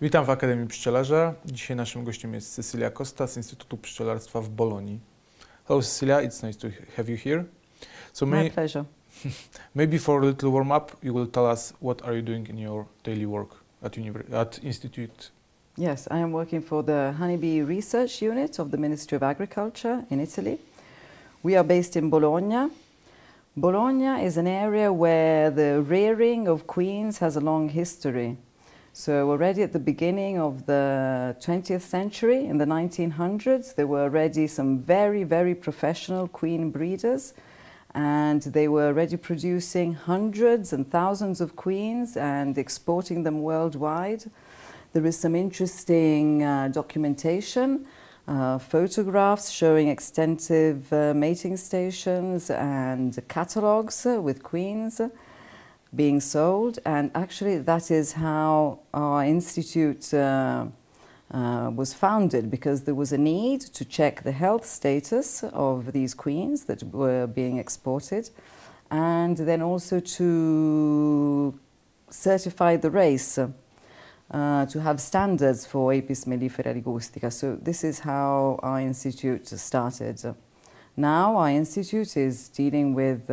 Witam w Akademii Pszczelarza. Dzisiaj naszym gościem jest Cecilia Costa z Instytutu Pszczelarstwa w Bolonii. Hello Cecilia, it's nice to have you here. My pleasure. Maybe for a little warm-up, you will tell us what are you doing in your daily work at Institute? Yes, I am working for the Honeybee Research Unit of the Ministry of Agriculture in Italy. We are based in Bologna. Bologna is an area where the rearing of queens has a long history. So already at the beginning of the 20th century, in the 1900s, there were already some very, very professional queen breeders, and they were already producing hundreds and thousands of queens and exporting them worldwide. There is some interesting documentation, photographs showing extensive mating stations and catalogues with queens being sold, and actually that is how our institute was founded, because there was a need to check the health status of these queens that were being exported, and then also to certify the race, to have standards for Apis mellifera ligustica. So this is how our institute started. Now our institute is dealing with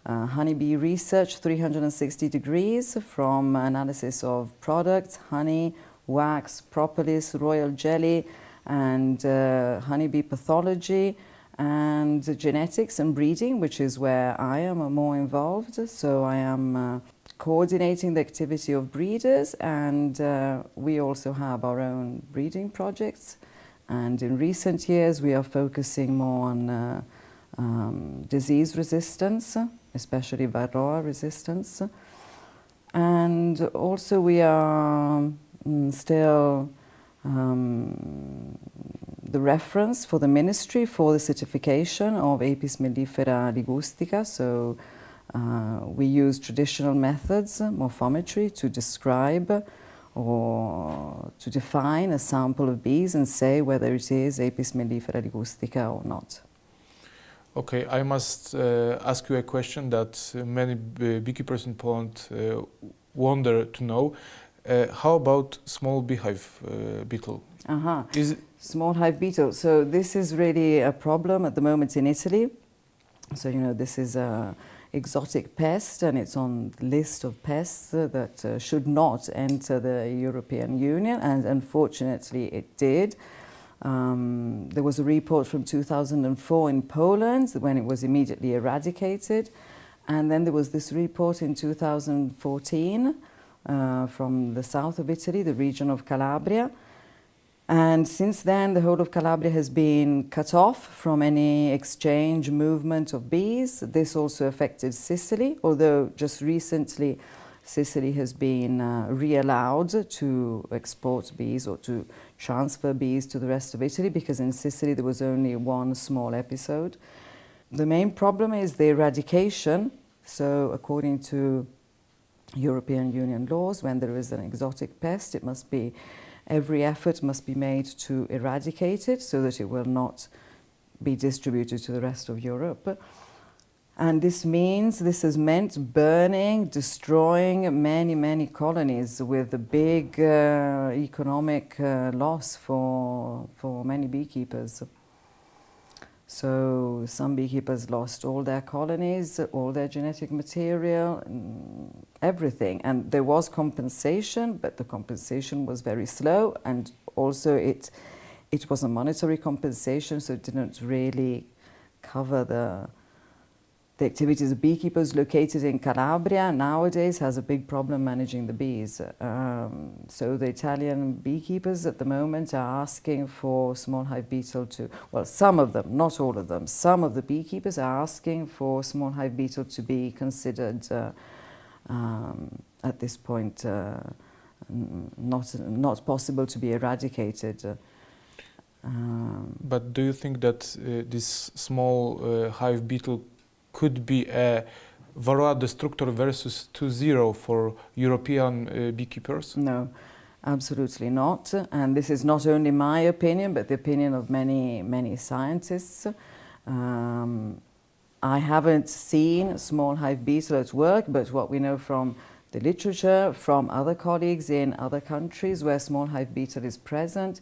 honeybee research 360 degrees, from analysis of products, honey, wax, propolis, royal jelly, and honeybee pathology, and genetics and breeding, which is where I am more involved. So I am coordinating the activity of breeders, and we also have our own breeding projects. And in recent years we are focusing more on disease resistance, especially Varroa resistance. And also we are still the reference for the ministry for the certification of Apis mellifera ligustica. So we use traditional methods, morphometry, to describe or to define a sample of bees and say whether it is Apis mellifera ligustica or not. Okay, I must ask you a question that many beekeepers in Poland wonder to know. How about small beehive beetle? Small hive beetle. So this is really a problem at the moment in Italy. So, you know, this is a exotic pest, and it's on the list of pests that should not enter the European Union, and unfortunately it did. There was a report from 2004 in Poland when it was immediately eradicated, and then there was this report in 2014 from the south of Italy, the region of Calabria. And since then, the whole of Calabria has been cut off from any exchange movement of bees. This also affected Sicily, although just recently Sicily has been re-allowed to export bees or to transfer bees to the rest of Italy, because in Sicily there was only one small episode. The main problem is the eradication. So according to European Union laws, when there is an exotic pest, it must be, every effort must be made to eradicate it so that it will not be distributed to the rest of Europe. And this has meant burning, destroying many, many colonies, with a big economic loss for many beekeepers. So some beekeepers lost all their colonies, all their genetic material, everything. And there was compensation, but the compensation was very slow, and also it was a monetary compensation, so it didn't really cover the activities of beekeepers located in Calabria. Nowadays has a big problem managing the bees. So the Italian beekeepers at the moment are asking for small hive beetle to, well, some of them, not all of them, some of the beekeepers are asking for small hive beetle to be considered at this point not possible to be eradicated. But do you think that this small hive beetle could be a Varroa destructor versus 2.0 for European beekeepers? No, absolutely not. And this is not only my opinion, but the opinion of many, many scientists. I haven't seen small hive beetle at work, but what we know from the literature from other colleagues in other countries where small hive beetle is present.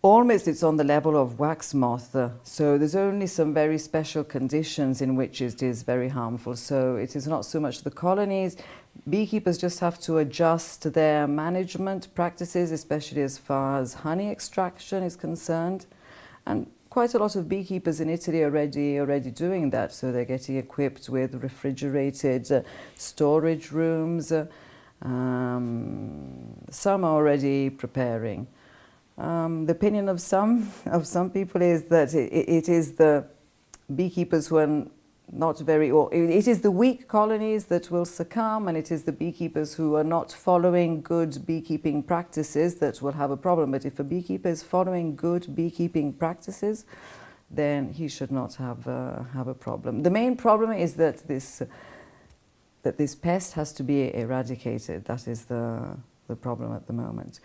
Almost it's on the level of wax moth, so there's only some very special conditions in which it is very harmful. So it is not so much the colonies. Beekeepers just have to adjust their management practices, especially as far as honey extraction is concerned. And quite a lot of beekeepers in Italy are already doing that. So they're getting equipped with refrigerated storage rooms. Some are already preparing. The opinion of some people is that it is the beekeepers who are not very, or it is the weak colonies that will succumb, and it is the beekeepers who are not following good beekeeping practices that will have a problem. But if a beekeeper is following good beekeeping practices, then he should not have a problem. The main problem is that this pest has to be eradicated. That is the problem at the moment.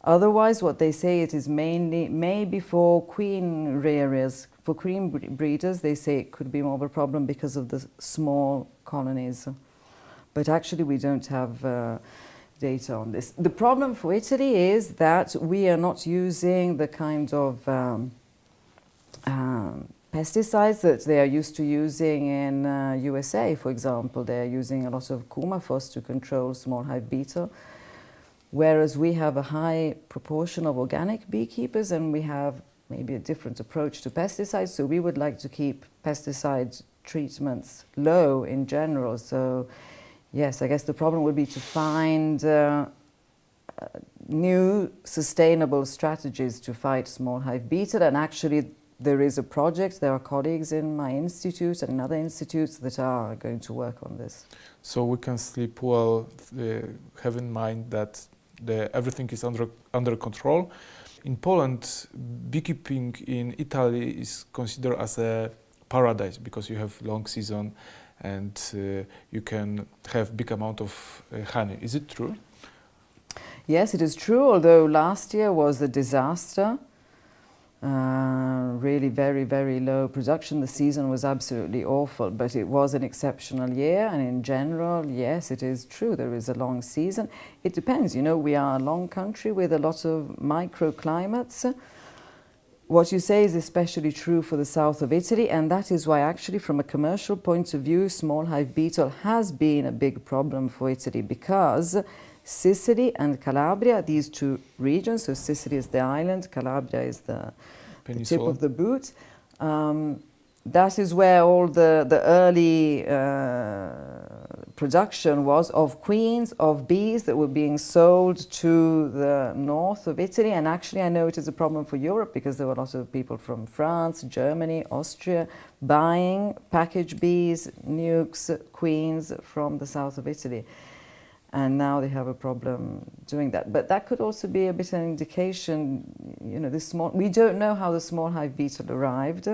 Otherwise, what they say, it is mainly maybe for queen rearers, for queen breeders, they say it could be more of a problem because of the small colonies. But actually, we don't have data on this. The problem for Italy is that we are not using the kind of pesticides that they are used to using in USA, for example. They are using a lot of Kumafos to control small hive beetle. Whereas we have a high proportion of organic beekeepers and we have maybe a different approach to pesticides. So we would like to keep pesticide treatments low in general. So yes, I guess the problem would be to find new sustainable strategies to fight small hive beetle. And actually there is a project, there are colleagues in my institute and in other institutes that are going to work on this. So we can sleep well, have in mind that everything is under control. In Poland, beekeeping in Italy is considered as a paradise because you have long season and you can have big amount of honey. Is it true? Yes, it is true, although last year was a disaster. Really very, very low production. The season was absolutely awful, but it was an exceptional year, and in general, yes, it is true, there is a long season. It depends, you know, we are a long country with a lot of microclimates. What you say is especially true for the south of Italy, and that is why actually from a commercial point of view, small hive beetle has been a big problem for Italy, because Sicily and Calabria, these two regions, so Sicily is the island, Calabria is the tip of the boot. That is where all the early production was of queens, of bees that were being sold to the north of Italy. And actually I know it is a problem for Europe because there were a lot of people from France, Germany, Austria buying package bees, nukes, queens from the south of Italy. And now they have a problem doing that. But that could also be a bit an indication, you know, we don't know how the small hive beetle arrived.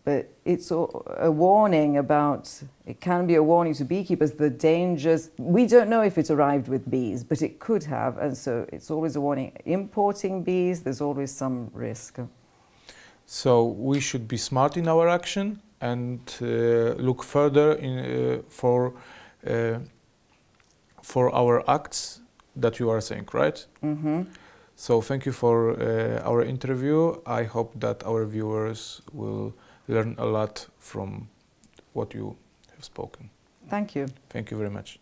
But it's a warning about, it can be a warning to beekeepers, the dangers. We don't know if it arrived with bees, but it could have. And so it's always a warning. Importing bees, there's always some risk. So we should be smart in our action and look further for our acts that you are saying, right? Mm-hmm. So thank you for our interview. I hope that our viewers will learn a lot from what you have spoken. Thank you. Thank you very much.